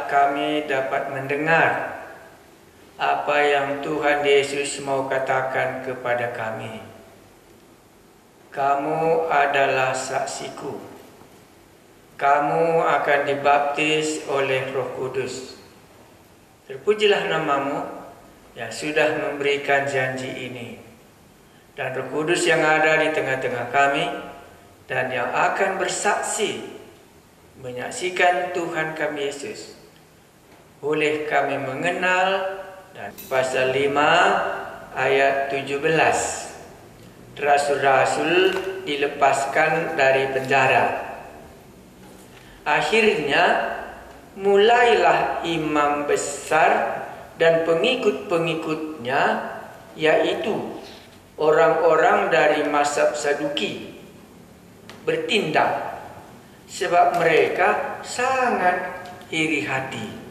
kami dapat mendengar apa yang Tuhan Yesus mau katakan kepada kami. Kamu adalah saksiku. Kamu akan dibaptis oleh Roh Kudus. Terpujilah namamu yang sudah memberikan janji ini. Dan Roh Kudus yang ada di tengah-tengah kami dan yang akan bersaksi menyaksikan Tuhan kami Yesus. Boleh kami mengenal. Dan pasal 5 ayat 17, rasul-rasul dilepaskan dari penjara. Akhirnya mulailah imam besar dan pengikut-pengikutnya, yaitu orang-orang dari mazhab Saduki, bertindak sebab mereka sangat iri hati.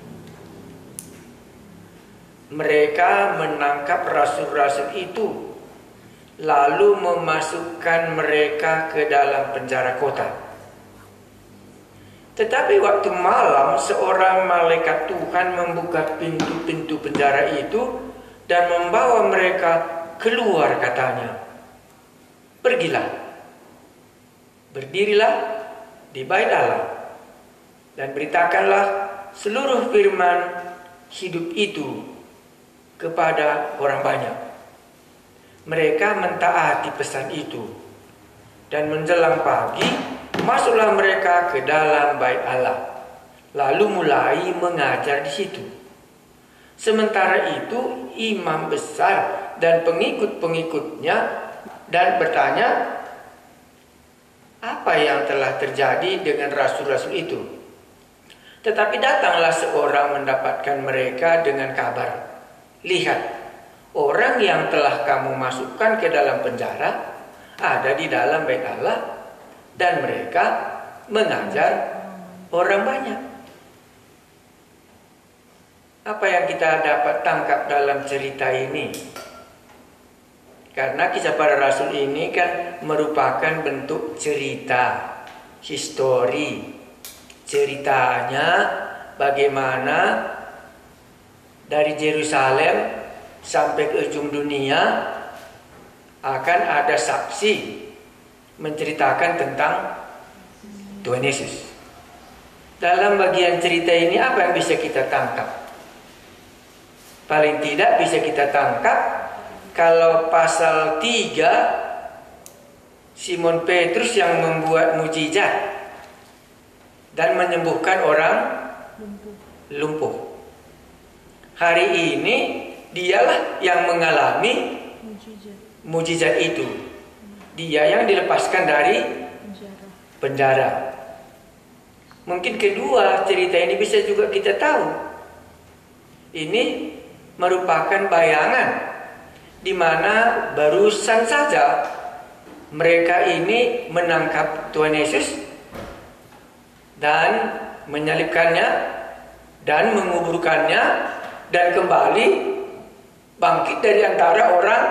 Mereka menangkap rasul-rasul itu, lalu memasukkan mereka ke dalam penjara kota. Tetapi waktu malam, seorang malaikat Tuhan membuka pintu-pintu penjara itu dan membawa mereka keluar, katanya, "Pergilah, berdirilah di bait Allah, dan beritakanlah seluruh firman hidup itu kepada orang banyak." Mereka mentaati pesan itu, dan menjelang pagi masuklah mereka ke dalam bait Allah, lalu mulai mengajar di situ. Sementara itu imam besar dan pengikut-pengikutnya dan bertanya, apa yang telah terjadi dengan rasul-rasul itu? Tetapi datanglah seorang mendapatkan mereka dengan kabar, "Lihat, orang yang telah kamu masukkan ke dalam penjara ada di dalam bait Allah, dan mereka mengajar orang banyak." Apa yang kita dapat tangkap dalam cerita ini? Karena kisah para rasul ini kan merupakan bentuk cerita, histori. Ceritanya bagaimana dari Yerusalem sampai ke ujung dunia akan ada saksi menceritakan tentang Tuhan Yesus. Dalam bagian cerita ini apa yang bisa kita tangkap? Paling tidak bisa kita tangkap kalau pasal 3 Simon Petrus yang membuat mukjizat dan menyembuhkan orang lumpuh. Hari ini dialah yang mengalami mukjizat itu. Dia yang dilepaskan dari penjara. Mungkin kedua cerita ini bisa juga kita tahu. Ini merupakan bayangan di mana barusan saja mereka ini menangkap Tuhan Yesus dan menyalibkannya dan menguburkannya dan kembali bangkit dari antara orang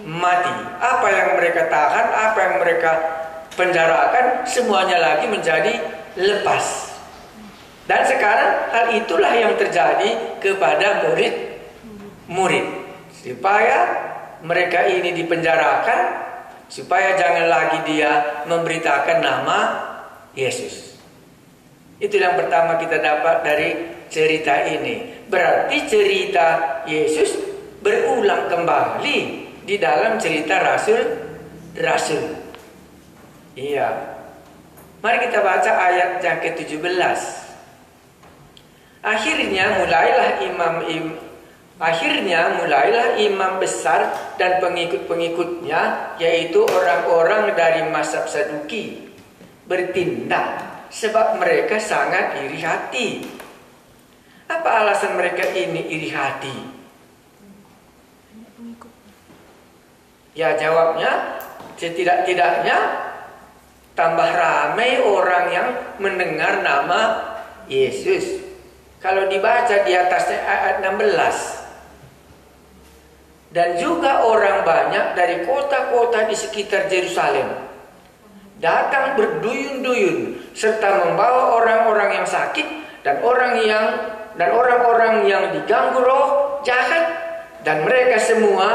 mati. Apa yang mereka tahan, apa yang mereka penjarakan, semuanya lagi menjadi lepas. Dan sekarang hal itulah yang terjadi kepada murid-murid, supaya mereka ini dipenjarakan, supaya jangan lagi dia memberitakan nama Yesus. Itu yang pertama kita dapat dari cerita ini. Berarti cerita Yesus berulang kembali di dalam cerita rasul-rasul. Iya. Mari kita baca ayat yang ke-17. Akhirnya mulailah imam besar dan pengikut-pengikutnya, yaitu orang-orang dari mazhab Saduki, bertindak sebab mereka sangat iri hati. Apa alasan mereka ini iri hati? Ya, jawabnya setidak-tidaknya tambah ramai orang yang mendengar nama Yesus. Kalau dibaca di atasnya ayat 16. Dan juga orang banyak dari kota-kota di sekitar Yerusalem datang berduyun-duyun serta membawa orang-orang yang sakit dan orang-orang yang diganggu roh jahat, dan mereka semua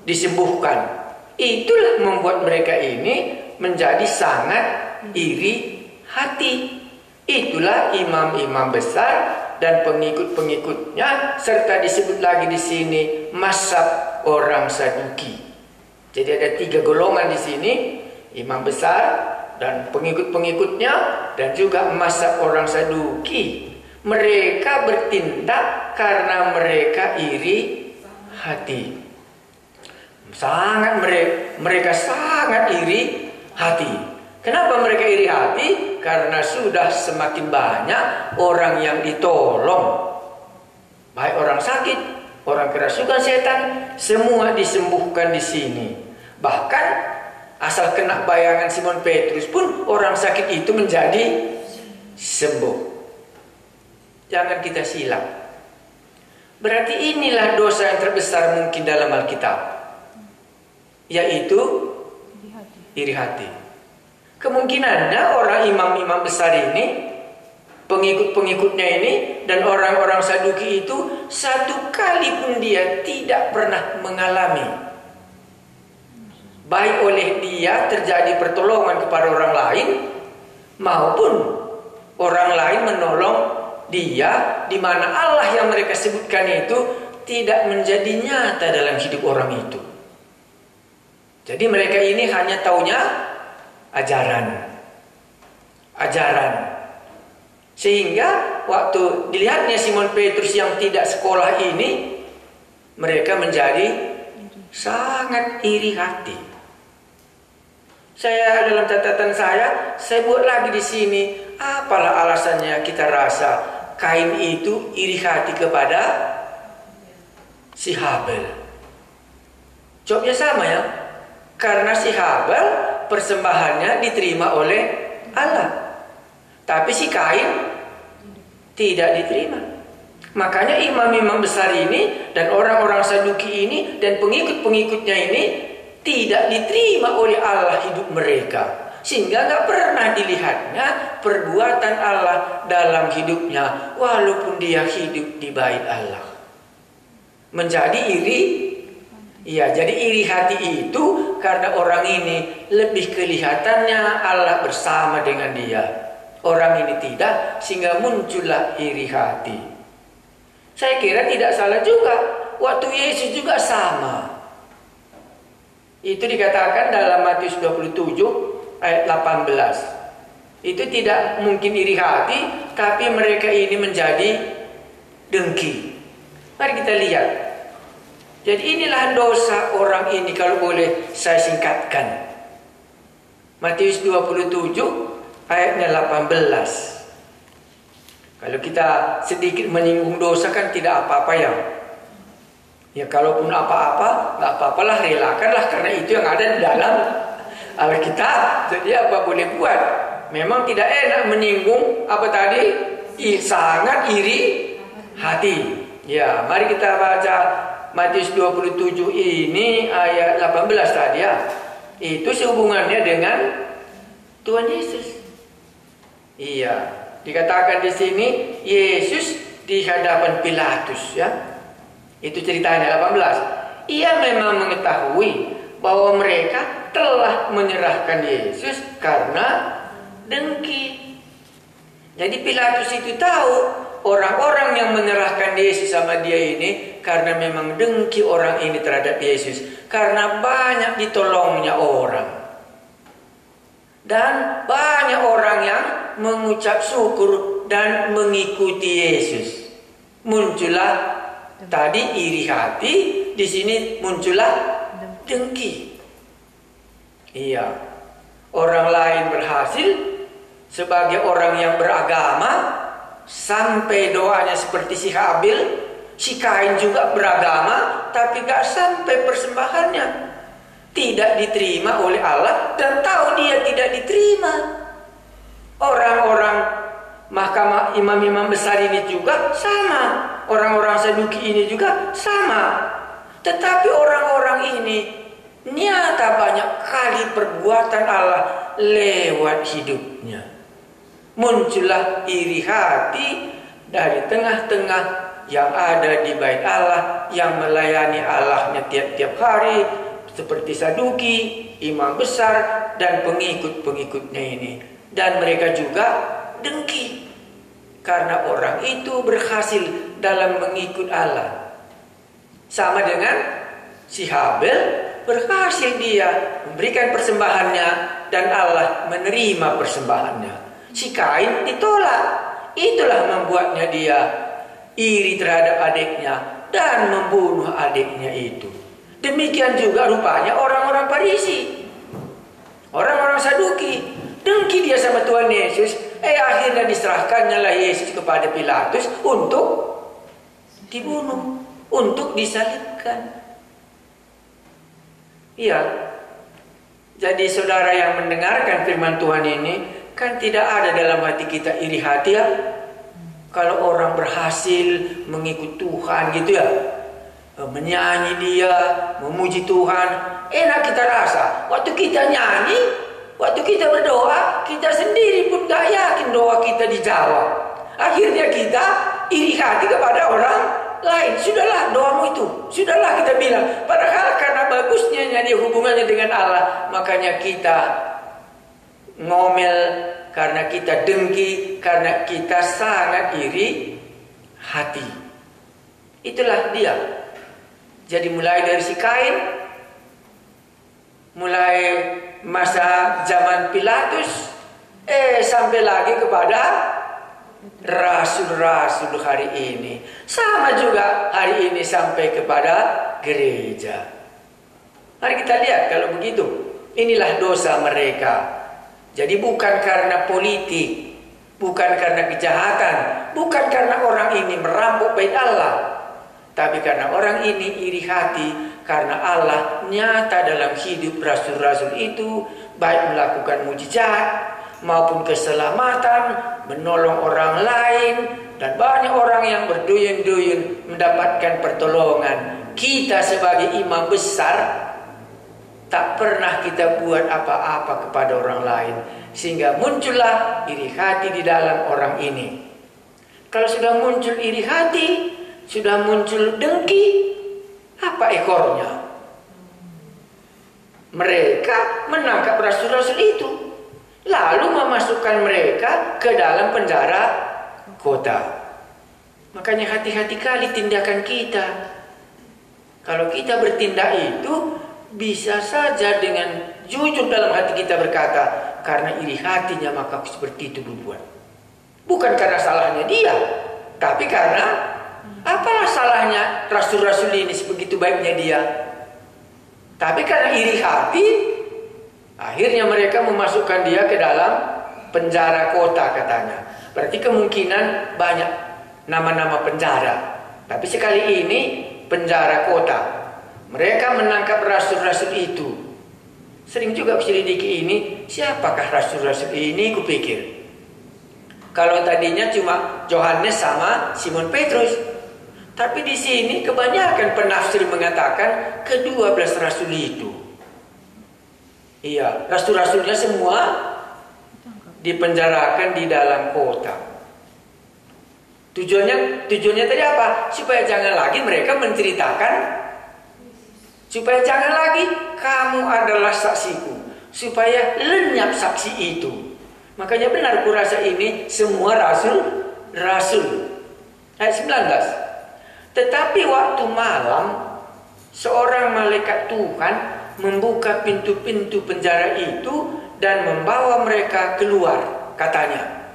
disembuhkan. Itulah membuat mereka ini menjadi sangat iri hati. Itulah imam-imam besar dan pengikut-pengikutnya, serta disebut lagi di sini mazhab orang Saduki. Jadi ada 3 golongan di sini, imam besar dan pengikut-pengikutnya, dan juga mazhab orang Saduki. Mereka bertindak karena mereka iri hati. Mereka sangat iri hati. Kenapa mereka iri hati? Karena sudah semakin banyak orang yang ditolong. Baik orang sakit, orang kerasukan setan, semua disembuhkan di sini. Bahkan asal kena bayangan Simon Petrus pun orang sakit itu menjadi sembuh. Jangan kita silap. Berarti inilah dosa yang terbesar mungkin dalam Alkitab, yaitu iri hati. Kemungkinannya orang imam-imam besar ini, pengikut-pengikutnya ini, dan orang-orang Saduki itu satu kali pun dia tidak pernah mengalami, baik oleh dia terjadi pertolongan kepada orang lain, maupun orang lain menolong dia, di mana Allah yang mereka sebutkan itu tidak menjadi nyata dalam hidup orang itu. Jadi mereka ini hanya taunya ajaran. Sehingga waktu dilihatnya Simon Petrus yang tidak sekolah ini, mereka menjadi sangat iri hati. Saya dalam catatan saya buat lagi di sini, apalah alasannya kita rasa Kain itu iri hati kepada si Habel. Jawabnya sama ya. Karena si Habel persembahannya diterima oleh Allah, tapi si Kain tidak diterima. Makanya imam-imam besar ini dan orang-orang Saduki ini dan pengikut-pengikutnya ini tidak diterima oleh Allah hidup mereka, sehingga nggak pernah dilihatnya perbuatan Allah dalam hidupnya, walaupun dia hidup di bait Allah. Menjadi iri. Ya, jadi iri hati itu karena orang ini lebih kelihatannya Allah bersama dengan dia, orang ini tidak, sehingga muncullah iri hati. Saya kira tidak salah juga. Waktu Yesus juga sama. Itu dikatakan dalam Matius 27 ayat 18. Itu tidak mungkin iri hati, tapi mereka ini menjadi dengki. Mari kita lihat. Jadi inilah dosa orang ini, kalau boleh saya singkatkan. Matius 27 ayatnya 18. Kalau kita sedikit menyinggung dosa kan tidak apa-apa ya. Ya kalaupun apa-apa, nggak apa-apalah, relakanlah, karena itu yang ada di dalam Alkitab. Jadi apa boleh buat. Memang tidak enak menyinggung apa tadi, sangat iri hati. Ya, mari kita baca Matius 27 ini ayat 18 tadi ya. Itu sehubungannya dengan Tuhan Yesus. Iya, dikatakan di sini Yesus di hadapan Pilatus ya. Itu ceritanya 18. Ia memang mengetahui bahwa mereka telah menyerahkan Yesus karena dengki. Jadi Pilatus itu tahu orang-orang yang menyerahkan Yesus sama dia ini karena memang dengki orang ini terhadap Yesus, karena banyak ditolongnya orang dan banyak orang yang mengucap syukur dan mengikuti Yesus. Muncullah tadi iri hati, di sini muncullah dengki. Iya, orang lain berhasil sebagai orang yang beragama, sampai doanya seperti si Habil. Si Kain juga beragama, tapi gak sampai persembahannya tidak diterima oleh Allah, dan tahu dia tidak diterima. Orang-orang mahkamah imam-imam besar ini juga sama, orang-orang Saduki ini juga sama. Tetapi orang-orang ini nyata banyak kali perbuatan Allah lewat hidupnya. Muncullah iri hati dari tengah-tengah yang ada di bait Allah, yang melayani Allahnya tiap-tiap hari, seperti Saduki, imam besar, dan pengikut-pengikutnya ini. Dan mereka juga dengki karena orang itu berhasil dalam mengikut Allah. Sama dengan si Habel, berhasil dia memberikan persembahannya dan Allah menerima persembahannya. Si Kain ditolak. Itulah membuatnya dia iri terhadap adiknya dan membunuh adiknya itu. Demikian juga rupanya orang-orang Farisi, orang-orang Saduki, dengki dia sama Tuhan Yesus. Akhirnya diserahkannya lah Yesus kepada Pilatus untuk dibunuh, untuk disalibkan. Iya. Jadi saudara yang mendengarkan firman Tuhan ini, kan tidak ada dalam hati kita iri hati ya. Kalau orang berhasil mengikut Tuhan gitu ya, menyanyi dia, memuji Tuhan, enak kita rasa. Waktu kita nyanyi, waktu kita berdoa, kita sendiri pun gak yakin doa kita dijawab. Akhirnya kita iri hati kepada orang lain. Sudahlah doamu itu, sudahlah kita bilang. Padahal karena bagusnya nyanyi hubungannya dengan Allah, makanya kita ngomel, karena kita dengki, karena kita sangat iri hati. Itulah dia. Jadi mulai dari si Kain, mulai masa zaman Pilatus, sampai lagi kepada rasul-rasul hari ini. Sama juga hari ini sampai kepada gereja. Mari kita lihat kalau begitu. Inilah dosa mereka. Jadi bukan karena politik, bukan karena kejahatan, bukan karena orang ini merampok bait Allah, tapi karena orang ini iri hati karena Allah nyata dalam hidup rasul-rasul itu, baik melakukan mujizat maupun keselamatan, menolong orang lain, dan banyak orang yang berduyun-duyun mendapatkan pertolongan. Kita sebagai imam besar tak pernah kita buat apa-apa kepada orang lain, sehingga muncullah iri hati di dalam orang ini. Kalau sudah muncul iri hati, sudah muncul dengki, apa ekornya? Mereka menangkap rasul-rasul itu, lalu memasukkan mereka ke dalam penjara kota. Makanya hati-hati kali tindakan kita. Kalau kita bertindak itu, bisa saja dengan jujur dalam hati kita berkata, karena iri hatinya maka seperti itu berbuat. Bukan karena salahnya dia, tapi karena apalah salahnya rasul-rasul ini sebegitu baiknya dia. Tapi karena iri hati, akhirnya mereka memasukkan dia ke dalam penjara kota katanya. Berarti kemungkinan banyak nama-nama penjara. Tapi sekali ini penjara kota. Mereka menangkap rasul-rasul itu. Sering juga selidiki ini, siapakah rasul-rasul ini kupikir. Kalau tadinya cuma Yohanes sama Simon Petrus. Tapi di sini kebanyakan penafsir mengatakan ke-12 rasul itu. Iya, rasul-rasulnya semua dipenjarakan di dalam kota. Tujuannya tadi apa? Supaya jangan lagi mereka menceritakan, supaya jangan lagi kamu adalah saksiku, supaya lenyap saksi itu. Makanya benar kurasa ini semua rasul. Ayat 19. Tetapi waktu malam seorang malaikat Tuhan membuka pintu-pintu penjara itu dan membawa mereka keluar, katanya.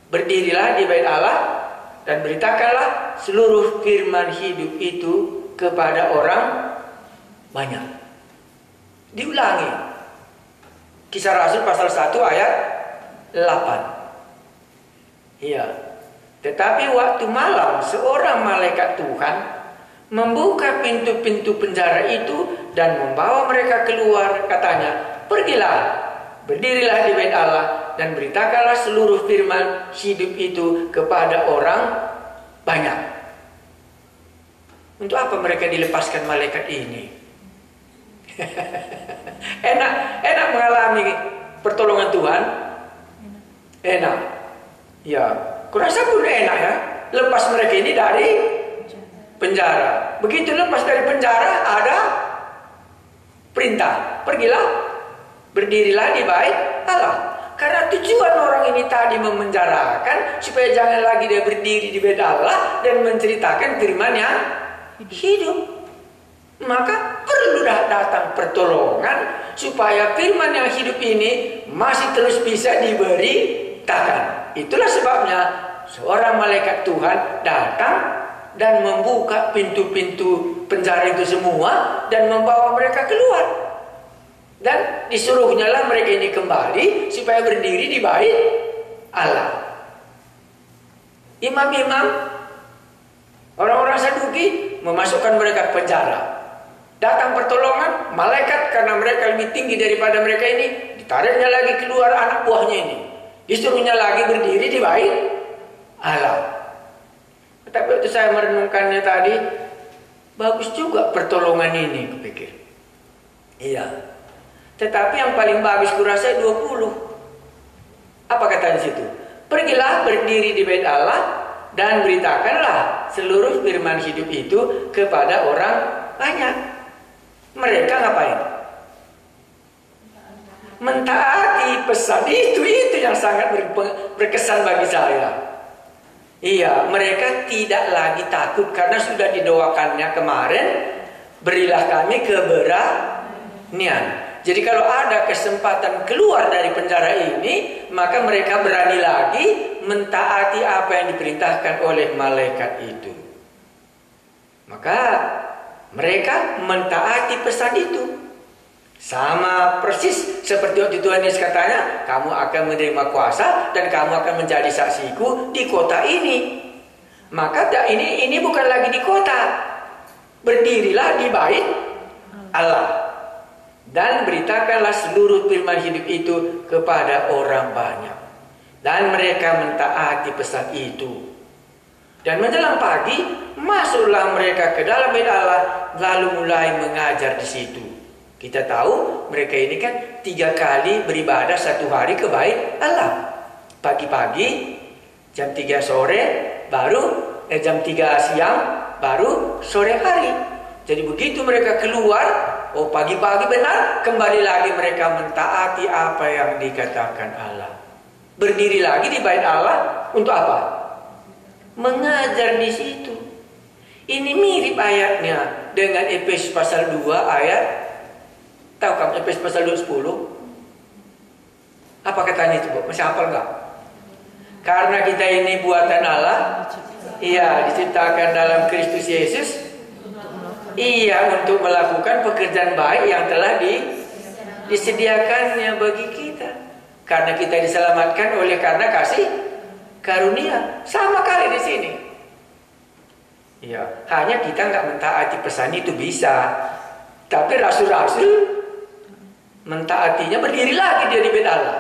Berdirilah di bait Allah dan beritakanlah seluruh firman hidup itu kepada orang banyak. Diulangi. Kisah Rasul pasal 1 ayat 8. Iya. Tetapi waktu malam seorang malaikat Tuhan membuka pintu-pintu penjara itu dan membawa mereka keluar, katanya, pergilah, berdirilah di bait Allah dan beritakanlah seluruh firman hidup itu kepada orang banyak. Untuk apa mereka dilepaskan malaikat ini? enak mengalami pertolongan Tuhan? Enak. Ya, kurasa pun enak ya. Lepas mereka ini dari penjara. Begitu lepas dari penjara ada perintah. Pergilah, berdirilah di bait Allah. Karena tujuan orang ini tadi memenjarakan supaya jangan lagi dia berdiri di bait Allah dan menceritakan firman yang hidup. Maka perlu datang pertolongan supaya firman yang hidup ini masih terus bisa diberitakan. Itulah sebabnya seorang malaikat Tuhan datang dan membuka pintu-pintu penjara itu semua dan membawa mereka keluar. Dan disuruhnya lah mereka ini kembali supaya berdiri di bait Allah. Imam-imam, orang-orang Saduki memasukkan mereka ke penjara. Datang pertolongan, malaikat karena mereka lebih tinggi daripada mereka ini, ditariknya lagi keluar anak buahnya ini. Disuruhnya lagi berdiri di bait Allah. Tapi waktu saya merenungkannya tadi, bagus juga pertolongan ini, kupikir. Iya. Tetapi yang paling bagus kurasa 20. Apa kata di situ? Pergilah berdiri di bait Allah dan beritakanlah seluruh firman hidup itu kepada orang banyak. Mereka ngapain? Mentaati pesan itu yang sangat berkesan bagi saya. Iya, mereka tidak lagi takut karena sudah didoakannya kemarin, berilah kami keberanian. Jadi kalau ada kesempatan keluar dari penjara ini, maka mereka berani lagi mentaati apa yang diperintahkan oleh malaikat itu. Maka mereka mentaati pesan itu. Sama persis seperti waktu Tuhan Yesus katanya, kamu akan menerima kuasa dan kamu akan menjadi saksiku di kota ini. Maka ini bukan lagi di kota. Berdirilah di bait Allah dan beritakanlah seluruh firman hidup itu kepada orang banyak. Dan mereka mentaati pesan itu. Dan menjelang pagi, masuklah mereka ke dalam bait Allah, lalu mulai mengajar di situ. Kita tahu mereka ini kan 3 kali beribadah satu hari ke bait Allah. Pagi-pagi, jam 3 sore, jam 3 siang, baru sore hari. Jadi begitu mereka keluar, pagi-pagi benar, kembali lagi mereka mentaati apa yang dikatakan Allah. Berdiri lagi di bait Allah untuk apa? Mengajar di situ. Ini mirip ayatnya dengan Efesus pasal 2 ayat. Tahu kamu Efesus pasal 2 10? Apa katanya itu, Bu? Masih hafal enggak? Karena kita ini buatan Allah. Iya, diciptakan dalam Kristus Yesus. Iya, untuk melakukan pekerjaan baik yang telah disediakannya bagi kita. Karena kita diselamatkan oleh karena kasih karunia. Sama kali di sini. Ya, hanya kita nggak mentaati pesan itu bisa. Tapi rasul-rasul mentaatinya berdiri lagi dia di bait Allah.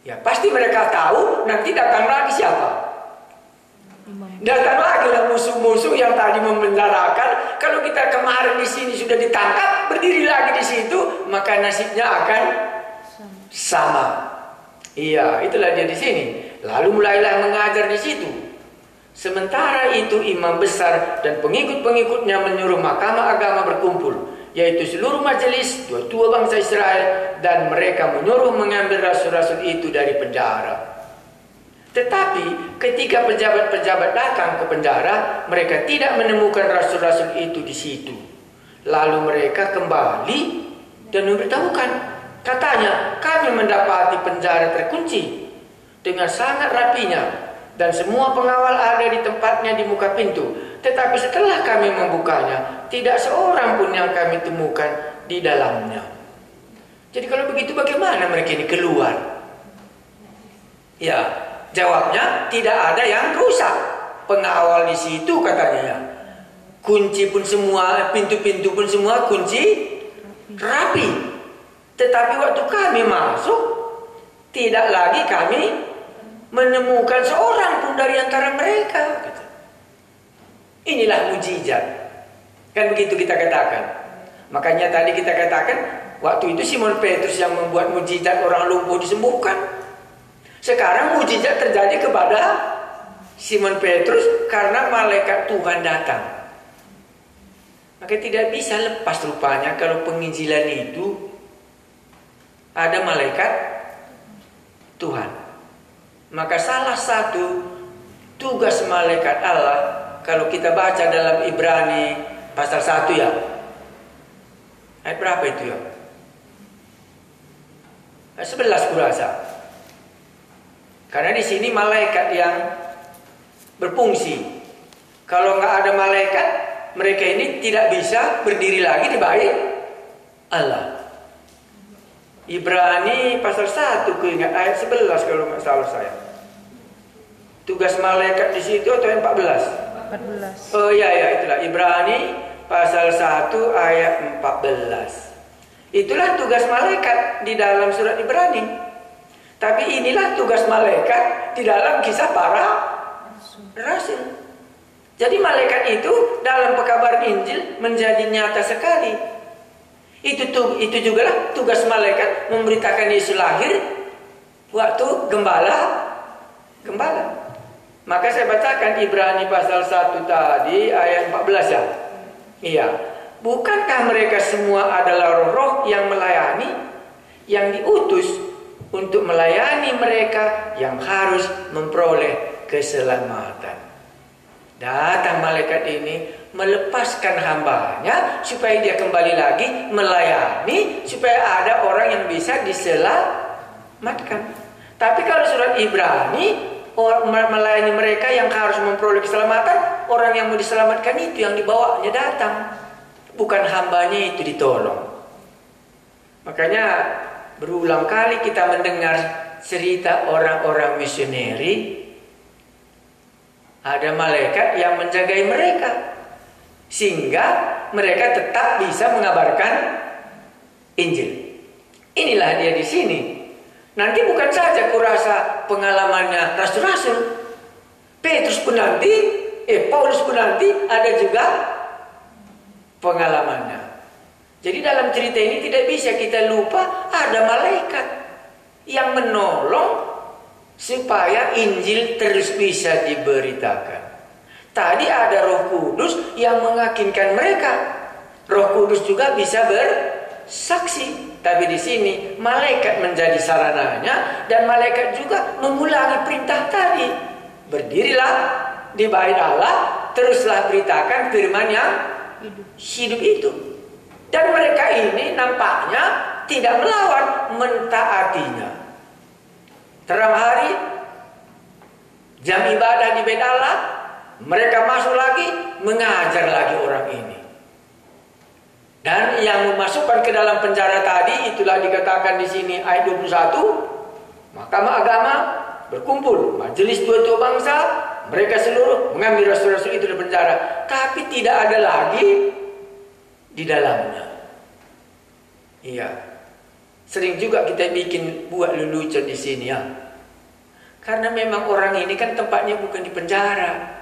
Ya, pasti mereka tahu nanti datang lagi siapa? Datang lagi lah musuh-musuh yang tadi memenjarakan. Kalau kita kemarin di sini sudah ditangkap, berdiri lagi di situ, maka nasibnya akan sama. Iya, itulah dia di sini. Lalu mulailah mengajar di situ. Sementara itu imam besar dan pengikut-pengikutnya menyuruh mahkamah agama berkumpul, yaitu seluruh majelis tua-tua bangsa Israel, dan mereka menyuruh mengambil rasul-rasul itu dari penjara. Tetapi ketika pejabat-pejabat datang ke penjara, mereka tidak menemukan rasul-rasul itu di situ. Lalu mereka kembali dan memberitahukan, katanya, kami mendapati penjara terkunci dengan sangat rapinya, dan semua pengawal ada di tempatnya di muka pintu. Tetapi setelah kami membukanya, tidak seorang pun yang kami temukan di dalamnya. Jadi kalau begitu bagaimana mereka ini keluar? Ya, jawabnya tidak ada yang rusak. Pengawal di situ katanya. Kunci pun semua, pintu-pintu pun semua kunci rapi. Tetapi waktu kami masuk, tidak lagi kami menemukan seorang pun dari antara mereka. Inilah mujizat. Kan begitu kita katakan. Makanya tadi kita katakan Waktu itu Simon Petrus yang membuat mujizat orang lumpuh disembuhkan. Sekarang mujizat terjadi kepada Simon Petrus karena malaikat Tuhan datang. Maka tidak bisa lepas rupanya kalau penginjilan itu ada malaikat Tuhan. Maka salah satu tugas malaikat Allah, kalau kita baca dalam Ibrani pasal 1 ya. Ayat berapa itu ya? Ayat 11 kurasa. Karena di sini malaikat yang berfungsi. Kalau nggak ada malaikat, mereka ini tidak bisa berdiri lagi di bait Allah. Ibrani pasal 1 keingat ayat 11 kalau nggak salah saya. Tugas malaikat di situ atau yang 14? 14. Oh ya itulah Ibrani pasal 1 ayat 14. Itulah tugas malaikat di dalam surat Ibrani. Tapi inilah tugas malaikat di dalam kisah para rasul. Jadi malaikat itu dalam pekabaran Injil menjadi nyata sekali. Itu juga lah tugas malaikat memberitakan Yesus lahir waktu gembala. Maka saya bacakan Ibrani pasal 1 tadi ayat 14 ya. Iya. Bukankah mereka semua adalah roh-roh yang melayani, yang diutus untuk melayani mereka yang harus memperoleh keselamatan. Datang malaikat ini melepaskan hambanya supaya dia kembali lagi melayani, supaya ada orang yang bisa diselamatkan. Tapi kalau surat Ibrani, melayani mereka yang harus memperoleh keselamatan, orang yang mau diselamatkan itu yang dibawanya datang, bukan hambanya itu ditolong. Makanya berulang kali kita mendengar cerita orang-orang misioneri, ada malaikat yang menjagai mereka sehingga mereka tetap bisa mengabarkan Injil. Inilah dia di sini. Nanti bukan saja kurasa pengalamannya rasul-rasul, Petrus pun nanti, Paulus pun nanti ada juga pengalamannya. Jadi dalam cerita ini tidak bisa kita lupa ada malaikat yang menolong supaya Injil terus bisa diberitakan. Tadi ada Roh Kudus yang mengakinkan mereka. Roh Kudus juga bisa bersaksi. Tapi di sini malaikat menjadi sarananya dan malaikat juga mengulangi perintah tadi. Berdirilah di bait Allah, teruslah beritakan firman yang hidup itu. Dan mereka ini nampaknya tidak melawan, mentaatinya. Terang hari, jam ibadah di bait Allah, mereka masuk lagi, mengajar lagi orang ini. Dan yang memasukkan ke dalam penjara tadi, itulah dikatakan di sini ayat 21, Mahkamah Agama berkumpul, majelis tua-tua bangsa, mereka seluruh mengambil rasul-rasul itu dari penjara, tapi tidak ada lagi di dalamnya. Iya. Sering juga kita buat lelucon di sini ya. Karena memang orang ini kan tempatnya bukan di penjara.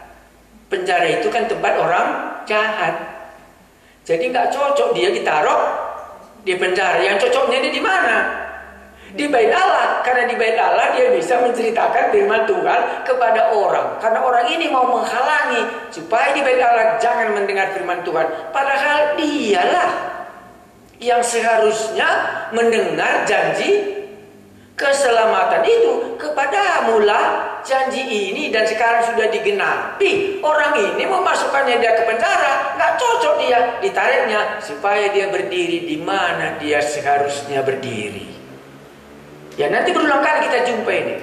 Penjara itu kan tempat orang jahat. Jadi nggak cocok dia ditaruh di penjara. Yang cocoknya dia di mana? Di bait Allah. Karena di bait Allah dia bisa menceritakan firman Tuhan kepada orang. Karena orang ini mau menghalangi supaya di bait Allah jangan mendengar firman Tuhan. Padahal dialah yang seharusnya mendengar janji keselamatan itu. Kepadamu lah janji ini, dan sekarang sudah digenapi. Orang ini memasukkannya dia ke penjara, nggak cocok dia ditariknya supaya dia berdiri di mana dia seharusnya berdiri. Ya nanti berulang kali kita jumpa ini.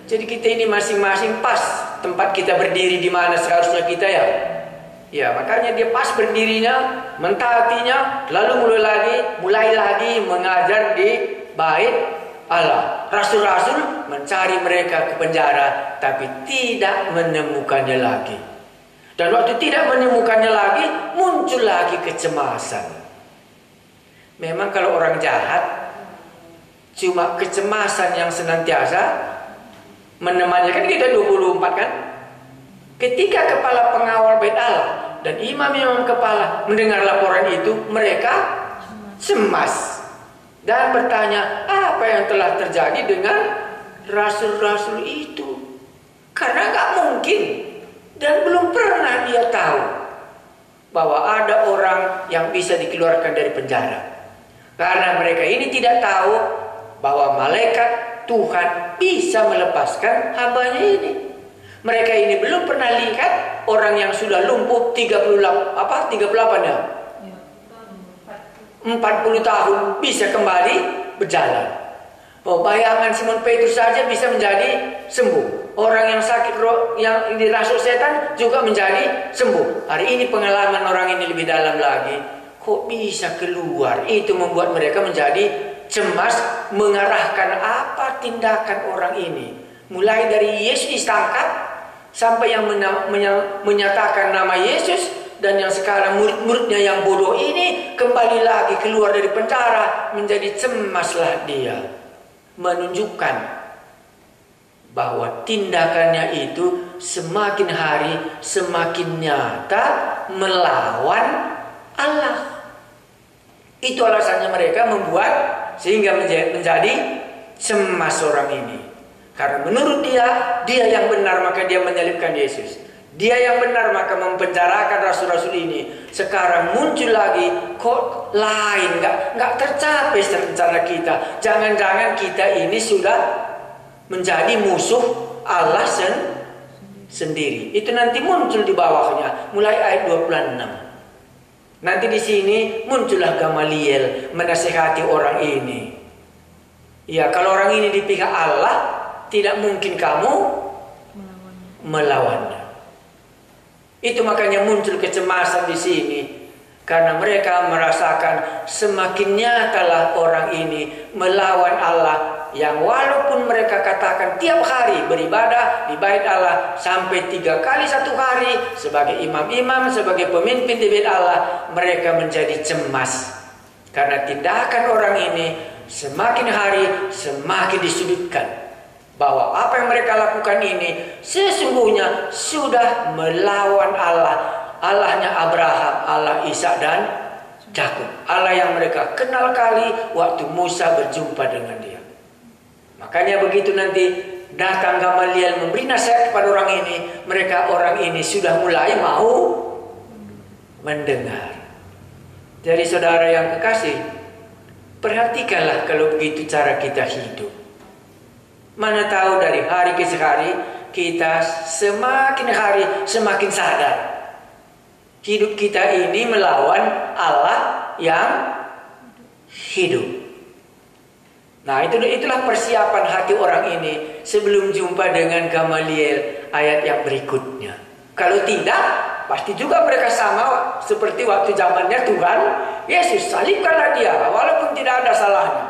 Jadi kita ini masing-masing pas tempat kita berdiri di mana seharusnya kita ya. Ya makanya dia pas berdirinya, mentaatinya, lalu mulai lagi mengajar di bait Allah. Rasul-rasul mencari mereka ke penjara, tapi tidak menemukannya lagi. Dan waktu tidak menemukannya lagi, muncul lagi kecemasan. Memang kalau orang jahat, cuma kecemasan yang senantiasa menemani. Kan kita 24 kan? Ketika kepala pengawal bait Allah dan imam-imam kepala mendengar laporan itu, mereka cemas dan bertanya apa yang telah terjadi dengan rasul-rasul itu. Karena nggak mungkin dan belum pernah dia tahu bahwa ada orang yang bisa dikeluarkan dari penjara. Karena mereka ini tidak tahu bahwa malaikat Tuhan bisa melepaskan hambanya ini. Mereka ini belum pernah lihat orang yang sudah lumpuh 38 ya. 40 tahun bisa kembali berjalan. Oh, bayangkan Simon Petrus saja bisa menjadi sembuh. Orang yang sakit roh, yang dirasuk setan juga menjadi sembuh. Hari ini pengalaman orang ini lebih dalam lagi. Kok bisa keluar? Itu membuat mereka menjadi cemas mengarahkan apa tindakan orang ini. Mulai dari Yesus ditangkap sampai yang menyatakan nama Yesus. Dan yang sekarang murid-muridnya yang bodoh ini kembali lagi keluar dari penjara, menjadi cemaslah dia. Menunjukkan bahwa tindakannya itu semakin hari semakin nyata melawan Allah. Itu alasannya mereka membuat sehingga menjadi cemas orang ini. Karena menurut dia yang benar maka dia menyalibkan Yesus. Dia yang benar maka mempenjarakan rasul-rasul ini. Sekarang muncul lagi kok lain, nggak tercapai rencana kita. Jangan-jangan kita ini sudah menjadi musuh Allah sendiri. Itu nanti muncul di bawahnya, mulai ayat 26. Nanti di sini muncullah Gamaliel menasihati orang ini. Ya, kalau orang ini di pihak Allah, tidak mungkin kamu melawannya. Itu makanya muncul kecemasan di sini. Karena mereka merasakan semakin nyatalah orang ini melawan Allah. Yang walaupun mereka katakan tiap hari beribadah di bait Allah sampai 3 kali 1 hari sebagai imam-imam, sebagai pemimpin di bait Allah, mereka menjadi cemas. Karena tindakan orang ini semakin hari semakin disudutkan. Bahwa apa yang mereka lakukan ini sesungguhnya sudah melawan Allah. Allahnya Abraham, Allah Ishak dan Yakub. Allah yang mereka kenal kali waktu Musa berjumpa dengan dia. Makanya begitu nanti datang Gamaliel memberi nasihat kepada orang ini, orang ini sudah mulai mau mendengar. Jadi saudara yang kekasih, perhatikanlah kalau begitu cara kita hidup. Mana tahu dari hari ke hari kita semakin hari semakin sadar hidup kita ini melawan Allah yang hidup. Nah, itulah persiapan hati orang ini sebelum jumpa dengan Gamaliel ayat yang berikutnya. Kalau tidak, pasti juga mereka sama seperti waktu zamannya Tuhan Yesus, salibkanlah dia walaupun tidak ada salahnya.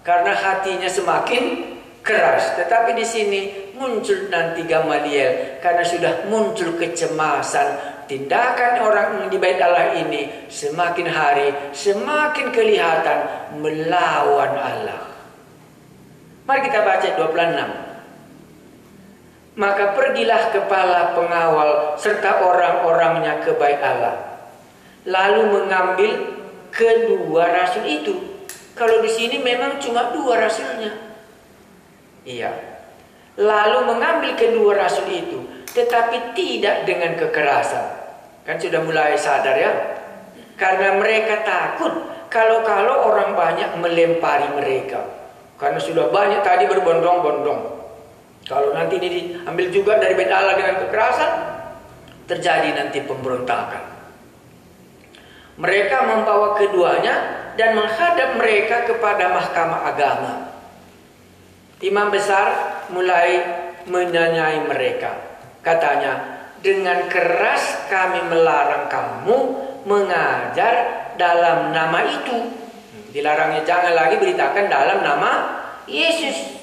Karena hatinya semakin keras. Tetapi di sini muncul nanti Gamaliel karena sudah muncul kecemasan. Tindakan orang di bait Allah ini semakin hari semakin kelihatan melawan Allah. Mari kita baca 26. Maka pergilah kepala pengawal serta orang-orangnya ke bait Allah, lalu mengambil kedua rasul itu. Kalau di sini memang cuma 2 rasulnya. Iya. Lalu mengambil kedua rasul itu, tetapi tidak dengan kekerasan. Kan sudah mulai sadar ya. Karena mereka takut kalau orang banyak melempari mereka. Karena sudah banyak tadi berbondong-bondong. Kalau nanti ini diambil juga dari bait Allah dengan kekerasan, terjadi nanti pemberontakan. Mereka membawa keduanya dan menghadap mereka kepada mahkamah agama. Imam besar mulai menyanyai mereka. Katanya, dengan keras kami melarang kamu mengajar dalam nama itu. Dilarangnya jangan lagi beritakan dalam nama Yesus.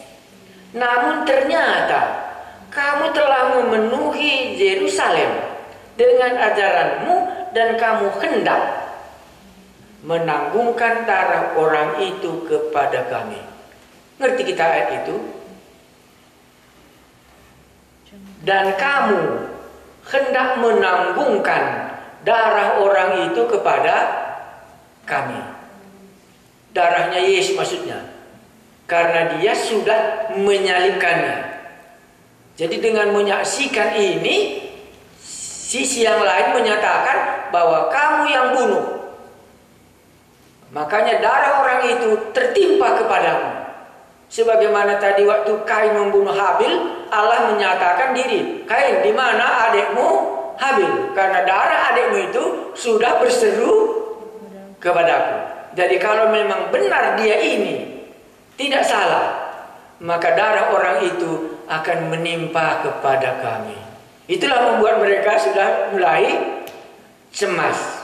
Namun ternyata kamu telah memenuhi Yerusalem dengan ajaranmu dan kamu hendak menanggungkan darah orang itu kepada kami. Ngerti kita ayat itu? Dan kamu hendak menanggungkan darah orang itu kepada kami. darahnya Yesus maksudnya. Karena dia sudah menyalibkannya. Jadi dengan menyaksikan ini, sisi yang lain menyatakan bahwa kamu yang bunuh. Makanya darah orang itu tertimpa kepadamu. Sebagaimana tadi waktu Kain membunuh Habil, Allah menyatakan diri, Kain, di mana adikmu Habil? Karena darah adikmu itu sudah berseru kepadaku. Jadi kalau memang benar dia ini tidak salah, maka darah orang itu akan menimpa kepada kami. Itulah membuat mereka sudah mulai cemas.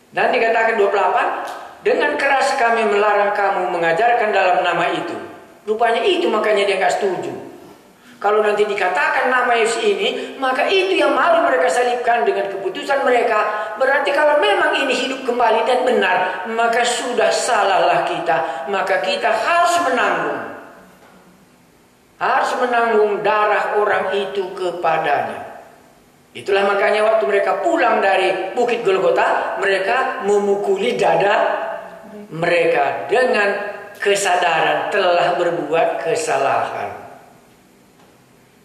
Dan dikatakan 28, dengan keras kami melarang kamu mengajarkan dalam nama itu. Rupanya itu makanya dia nggak setuju. Kalau nanti dikatakan nama Yesus ini, maka itu yang mau mereka salibkan dengan keputusan mereka. Berarti kalau memang ini hidup kembali dan benar, maka sudah salahlah kita. Maka kita harus menanggung. Harus menanggung darah orang itu kepadanya. Itulah makanya waktu mereka pulang dari Bukit Golgota, mereka memukuli dada mereka dengan kesadaran telah berbuat kesalahan.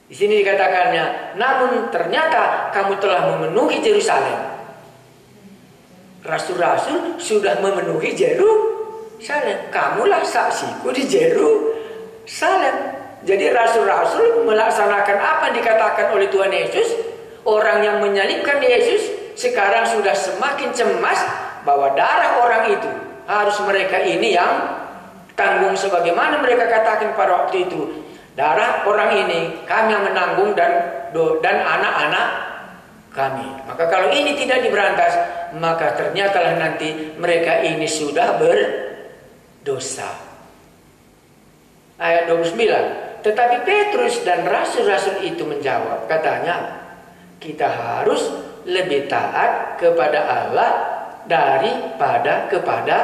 Di sini dikatakannya, namun ternyata kamu telah memenuhi Yerusalem. Rasul-rasul sudah memenuhi Yerusalem. Kamulah saksiku di Yerusalem. Jadi rasul-rasul melaksanakan apa yang dikatakan oleh Tuhan Yesus. Orang yang menyalibkan Yesus sekarang sudah semakin cemas bahwa darah orang itu harus mereka ini yang tanggung, sebagaimana mereka katakan pada waktu itu. Darah orang ini kami yang menanggung dan anak-anak kami. Maka kalau ini tidak diberantas, maka ternyatalah nanti mereka ini sudah berdosa. Ayat 29. Tetapi Petrus dan rasul-rasul itu menjawab, katanya, kita harus lebih taat kepada Allah daripada kepada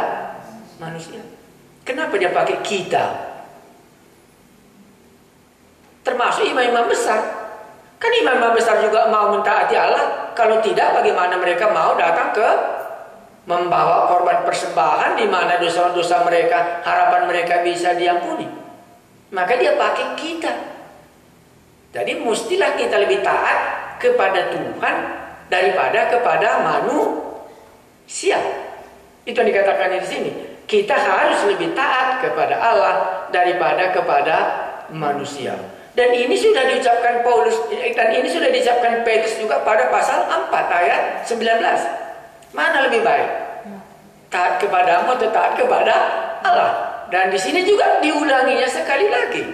manusia. Kenapa dia pakai kita? Termasuk imam-imam besar. Kan imam-imam besar juga mau mentaati Allah. Kalau tidak, bagaimana mereka mau datang ke membawa korban persembahan di mana dosa-dosa mereka, harapan mereka bisa diampuni. Maka dia pakai kita. Jadi mestilah kita lebih taat kepada Tuhan daripada kepada manusia. Itu yang dikatakan di sini. Kita harus lebih taat kepada Allah daripada kepada manusia. Dan ini sudah diucapkan Paulus, dan ini sudah diucapkan Petrus juga pada pasal 4 ayat 19. Mana lebih baik? Taat kepadamu atau taat kepada Allah? Dan di sini juga diulanginya sekali lagi,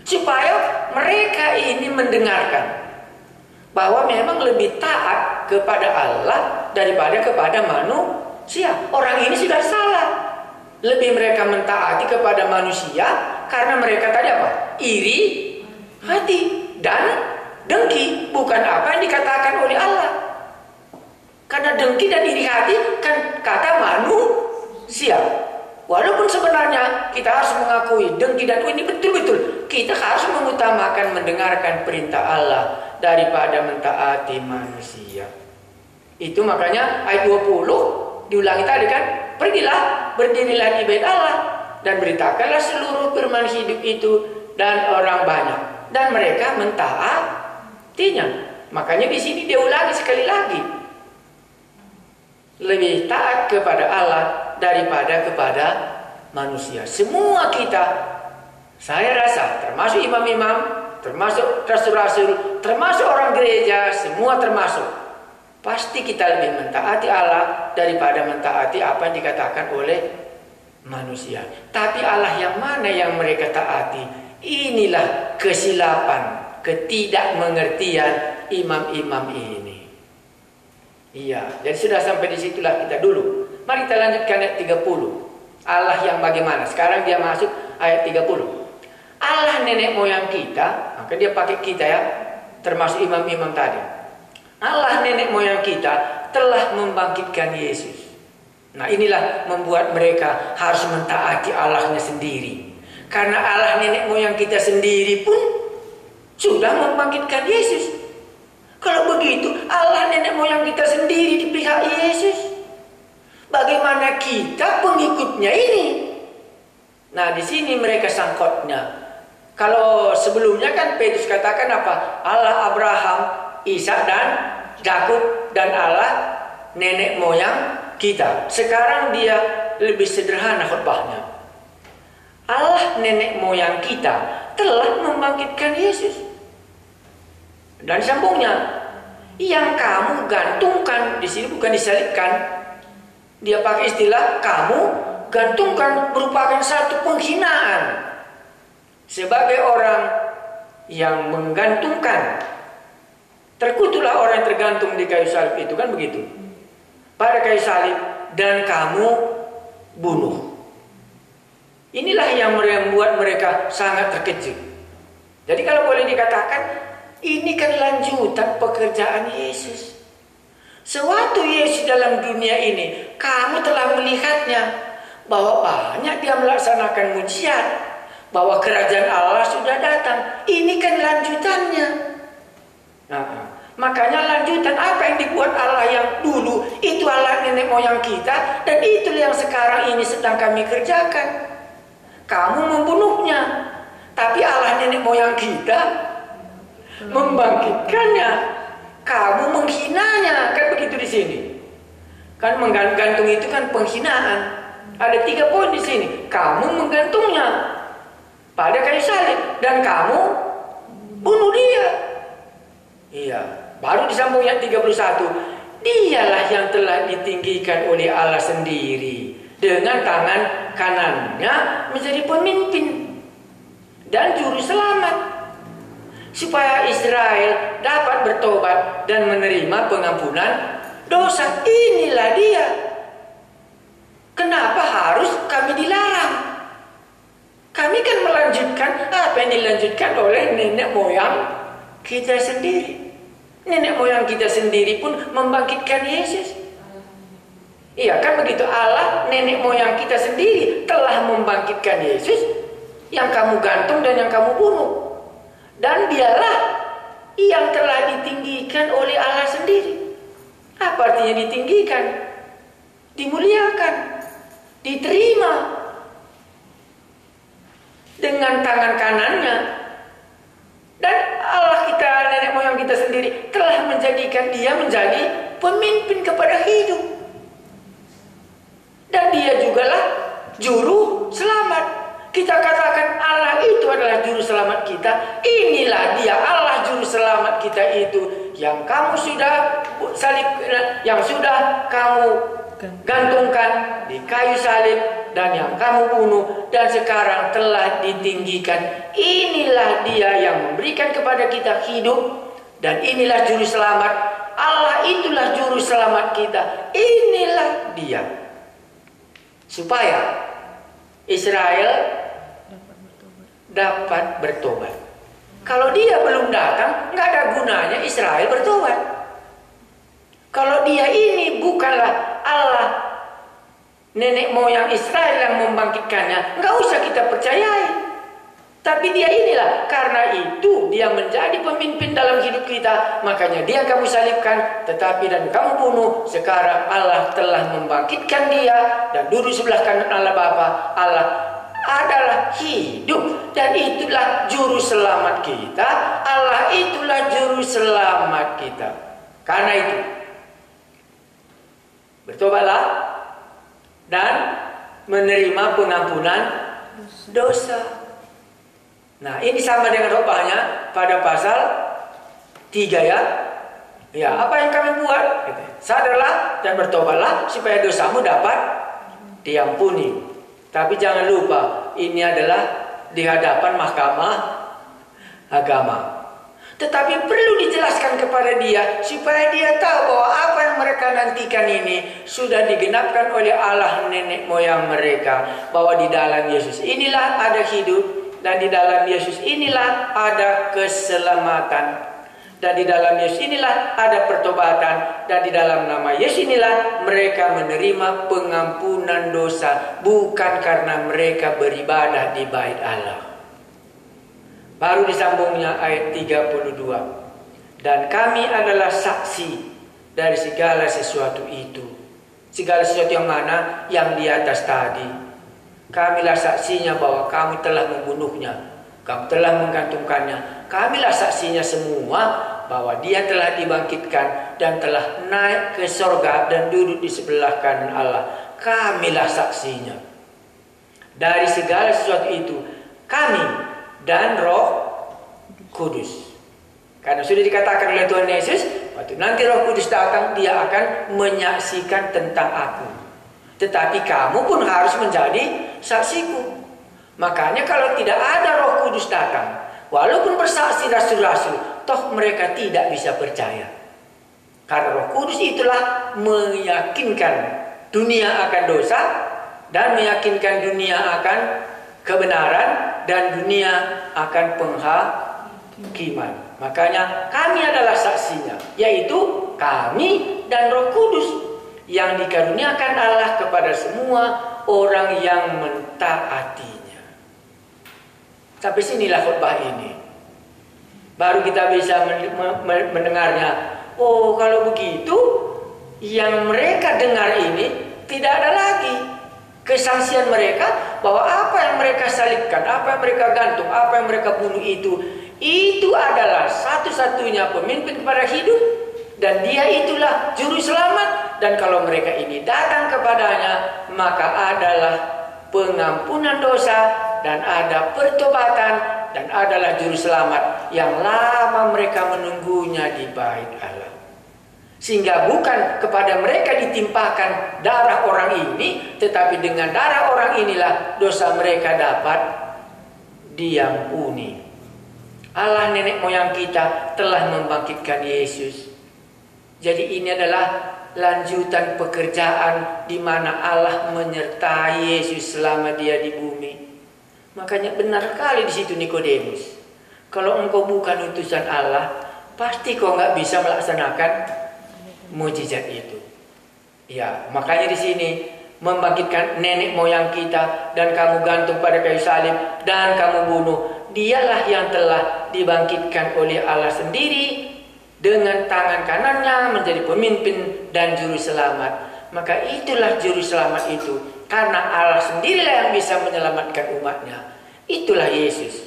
supaya mereka ini mendengarkan bahwa memang lebih taat kepada Allah daripada kepada manusia. Orang ini sudah salah. Lebih mereka mentaati kepada manusia karena mereka tadi apa? Iri hati dan dengki, bukan apa yang dikatakan oleh Allah. Karena dengki dan iri hati kan kata manusia. Walaupun sebenarnya kita harus mengakui dengki dan ini betul-betul kita harus mengutamakan mendengarkan perintah Allah daripada mentaati manusia. Itu makanya ayat 20 diulangi tadi kan, pergilah, berdirilah di bait Allah dan beritakanlah seluruh firman hidup itu dan orang banyak, dan mereka mentaatinya. Makanya di sini dia ulangi sekali lagi, lebih taat kepada Allah daripada kepada manusia. Semua kita, saya rasa, termasuk imam-imam, termasuk rasul-rasul, termasuk orang gereja, semua termasuk, pasti kita lebih mentaati Allah daripada mentaati apa yang dikatakan oleh manusia. Tapi Allah yang mana yang mereka taati? Inilah kesilapan, ketidakmengertian imam-imam ini. Iya, jadi sudah sampai di situlah kita dulu. Mari kita lanjutkan ayat 30. Allah yang bagaimana? Sekarang dia masuk ayat 30. Allah nenek moyang kita, maka dia pakai kita ya, termasuk imam-imam tadi. Allah nenek moyang kita telah membangkitkan Yesus. Nah inilah membuat mereka harus mentaati Allahnya sendiri. Karena Allah nenek moyang kita sendiri pun sudah membangkitkan Yesus. Kalau begitu Allah nenek moyang kita sendiri di pihak Yesus. Bagaimana kita pengikutnya ini? Nah, di sini mereka sangkutnya. Kalau sebelumnya kan Petrus katakan apa? Allah Abraham, Ishak dan Yakub, dan Allah nenek moyang kita. Sekarang dia lebih sederhana khotbahnya. Allah nenek moyang kita telah membangkitkan Yesus. Dan sambungnya, yang kamu gantungkan di sini bukan disalibkan. Dia pakai istilah kamu gantungkan, merupakan satu penghinaan. Sebagai orang yang menggantungkan, terkutuklah orang yang tergantung di kayu salib itu, kan begitu. Pada kayu salib, dan kamu bunuh. Inilah yang membuat mereka sangat terkejut. Jadi kalau boleh dikatakan, ini kan lanjutan pekerjaan Yesus. Sewaktu Yesus dalam dunia ini, kamu telah melihatnya, bahwa banyak dia melaksanakan mujizat, bahwa kerajaan Allah sudah datang. Ini kan lanjutannya. Nah, makanya lanjutan apa yang dibuat Allah yang dulu, itu Allah nenek moyang kita, dan itu yang sekarang ini sedang kami kerjakan. Kamu membunuhnya, tapi Allah nenek moyang kita membangkitkannya. Kamu menghinanya, kan begitu di sini. Kan menggantung itu kan penghinaan. Ada 3 poin di sini. Kamu menggantungnya pada kayu salib, dan kamu bunuh dia. Iya, baru disambung ayat 31. Dialah yang telah ditinggikan oleh Allah sendiri, dengan tangan kanannya menjadi pemimpin dan juru selamat, supaya Israel dapat bertobat dan menerima pengampunan dosa. Inilah dia. Kenapa harus kami dilarang? Kami kan melanjutkan apa yang dilanjutkan oleh nenek moyang kita sendiri. Nenek moyang kita sendiri pun membangkitkan Yesus. Iya kan begitu, Allah nenek moyang kita sendiri telah membangkitkan Yesus yang kamu gantung dan yang kamu bunuh. Dan dialah yang telah ditinggikan oleh Allah sendiri. Apa artinya ditinggikan? Dimuliakan, diterima dengan tangan kanannya. Dan Allah kita, nenek moyang kita sendiri, telah menjadikan dia menjadi pemimpin kepada hidup. Dan dia jugalah juru selamat. Kita katakan Allah itu adalah juru selamat kita. Inilah dia Allah juru selamat kita itu, yang kamu sudah salib, yang sudah kamu gantungkan di kayu salib, dan yang kamu bunuh, dan sekarang telah ditinggikan. Inilah dia yang memberikan kepada kita hidup, dan inilah juru selamat. Allah itulah juru selamat kita. Inilah dia, supaya Israel dapat bertobat. Kalau dia belum datang, nggak ada gunanya Israel bertobat. Kalau dia ini bukanlah Allah nenek moyang Israel yang membangkitkannya, nggak usah kita percayai. Tapi dia inilah, karena itu dia menjadi pemimpin dalam hidup kita. Makanya dia kamu salibkan, tetapi dan kamu bunuh. Sekarang Allah telah membangkitkan dia, dan duduk sebelah kanan Allah Bapa. Allah adalah hidup, dan itulah juru selamat kita. Allah itulah juru selamat kita. Karena itu, bertobatlah dan menerima pengampunan dosa. Nah, ini sama dengan khotbahnya pada pasal 3 ya. Ya, apa yang kami buat? Sadarlah dan bertobatlah supaya dosamu dapat diampuni. Tapi jangan lupa, ini adalah di hadapan mahkamah agama. Tetapi perlu dijelaskan kepada dia, supaya dia tahu bahwa apa yang mereka nantikan ini sudah digenapkan oleh Allah nenek moyang mereka. Bahwa di dalam Yesus inilah ada hidup, dan di dalam Yesus inilah ada keselamatan. Dan di dalam Yesus inilah ada pertobatan. Dan di dalam nama Yesus inilah mereka menerima pengampunan dosa. Bukan karena mereka beribadah di bait Allah. Baru disambungnya ayat 32. Dan kami adalah saksi dari segala sesuatu itu. segala sesuatu yang mana yang di atas tadi. Kamilah saksinya bahwa kami telah membunuhnya, kami telah menggantungkannya. Kamilah saksinya semua bahwa dia telah dibangkitkan dan telah naik ke sorga dan duduk di sebelah kanan Allah. Kamilah saksinya. Dari segala sesuatu itu, kami dan Roh Kudus. Karena sudah dikatakan oleh Tuhan Yesus, waktu nanti Roh Kudus datang, dia akan menyaksikan tentang aku. Tetapi kamu pun harus menjadi saksiku. Makanya kalau tidak ada Roh Kudus datang, walaupun bersaksi rasul-rasul, toh mereka tidak bisa percaya. Karena Roh Kudus itulah meyakinkan dunia akan dosa dan meyakinkan dunia akan kebenaran dan dunia akan penghakiman. Makanya kami adalah saksinya, yaitu kami dan Roh Kudus yang dikaruniakan Allah kepada semua orang yang mentaatinya. Sampai sinilah khotbah ini. Baru kita bisa mendengarnya. Oh, kalau begitu yang mereka dengar ini tidak ada lagi kesaksian mereka bahwa apa yang mereka salibkan, apa yang mereka gantung, apa yang mereka bunuh itu adalah satu-satunya pemimpin kepada hidup, dan dia itulah juru selamat. Dan kalau mereka ini datang kepadanya, maka adalah pengampunan dosa dan ada pertobatan dan adalah juru selamat yang lama mereka menunggunya di bait Allah. Sehingga bukan kepada mereka ditimpakan darah orang ini, tetapi dengan darah orang inilah dosa mereka dapat diampuni. Allah nenek moyang kita telah membangkitkan Yesus. Jadi ini adalah lanjutan pekerjaan di mana Allah menyertai Yesus selama dia di bumi. Makanya benar sekali di situ Nikodemus. Kalau engkau bukan utusan Allah, pasti kau nggak bisa melaksanakan mujizat itu. Ya, makanya di sini membangkitkan nenek moyang kita dan kamu gantung pada kayu salib dan kamu bunuh. Dialah yang telah dibangkitkan oleh Allah sendiri dengan tangan kanannya menjadi pemimpin dan juru selamat. Maka itulah juru selamat itu, karena Allah sendirilah yang bisa menyelamatkan umatnya. Itulah Yesus.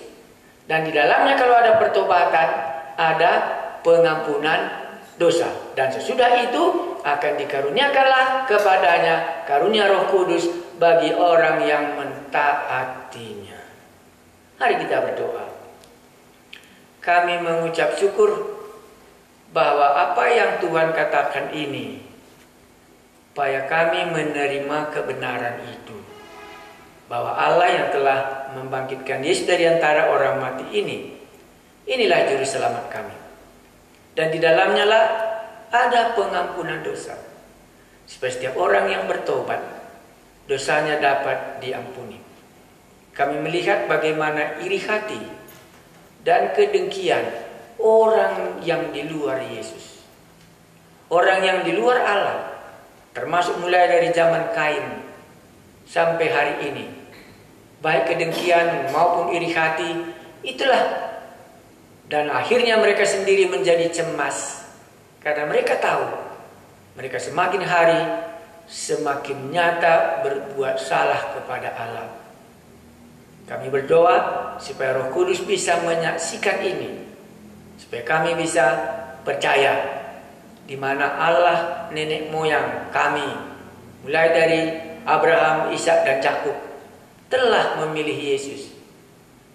Dan di dalamnya kalau ada pertobatan, ada pengampunan dosa. Dan sesudah itu akan dikaruniakanlah kepadanya karunia Roh Kudus bagi orang yang mentaatinya. Mari kita berdoa. Kami mengucap syukur bahwa apa yang Tuhan katakan ini, supaya kami menerima kebenaran itu, bahwa Allah yang telah membangkitkan Yesus dari antara orang mati ini, inilah juru selamat kami. Dan di dalamnya lah ada pengampunan dosa, supaya setiap orang yang bertobat, dosanya dapat diampuni. Kami melihat bagaimana iri hati dan kedengkian orang yang di luar Yesus, orang yang di luar Allah, termasuk mulai dari zaman Kain sampai hari ini, baik kedengkian maupun iri hati, itulah. Dan akhirnya mereka sendiri menjadi cemas, karena mereka tahu mereka semakin hari semakin nyata berbuat salah kepada Allah. Kami berdoa supaya Roh Kudus bisa menyaksikan ini, supaya kami bisa percaya di mana Allah nenek moyang kami, mulai dari Abraham, Ishak dan Yakub, telah memilih Yesus,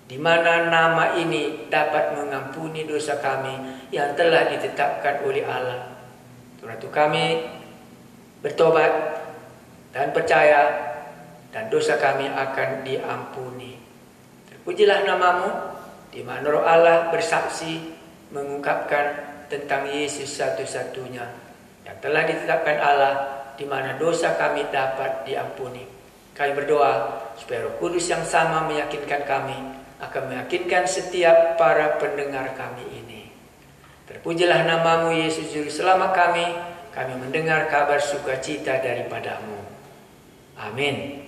di mana nama ini dapat mengampuni dosa kami yang telah ditetapkan oleh Allah. Waktu kami bertobat dan percaya, dan dosa kami akan diampuni. Terpujilah namamu, di mana Roh Allah bersaksi mengungkapkan tentang Yesus satu-satunya yang telah ditetapkan Allah, di mana dosa kami dapat diampuni. Kami berdoa supaya Roh Kudus yang sama meyakinkan kami, akan meyakinkan setiap para pendengar kami ini. Terpujilah namamu Yesus Juru Selamat kami mendengar kabar sukacita daripadamu. Amin.